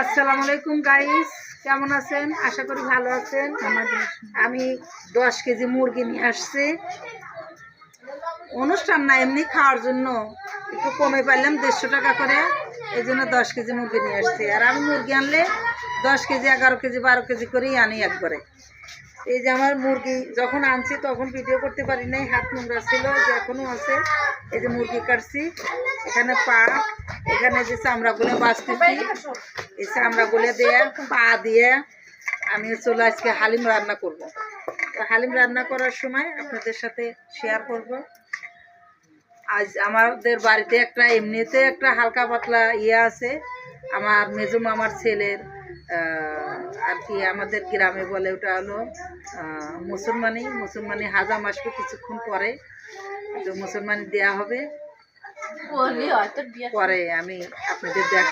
আসসালামু আলাইকুম গাইস, কেমন আছেন? আশা করি ভালো আছেন। আমি 10 কেজি মুরগি নিয়ে আসছি, অনুষ্ঠান না এমনি খাওয়ার জন্য। একটু কমে পাইলাম 150 টাকা করে, এই জন্য 10 কেজি মুরগি নিয়ে আসছি। আর আমি মুরগি আনলে 10 কেজি 11 কেজি 12 কেজি করেই আনি একবারে। এই যে আমার মুরগি যখন আনছি তখন ভিডিও করতে পারি নাই, হাত নোংরা ছিল, যে এখনো আছে। এই যে মুরগি কাটছি, এখানে পা, এখানে যে চামড়াগুলো বাঁচতেছি, এই চামড়াগুলো দিয়ে পা দিয়ে আমি চলে আজকে হালিম রান্না করব। তো হালিম রান্না করার সময় আপনাদের সাথে শেয়ার করব। আজ আমাদের বাড়িতে একটা এমনিতে একটা হালকা পাতলা আছে, আমার মেজো মামার ছেলের আর কি, আমাদের গ্রামে বলে ওটা হলো মুসলমানি হাজাম আসবে কিছুক্ষণ পরে, তো মুসলমানি দেওয়া হবে, পরে আমি আপনাদের দেখ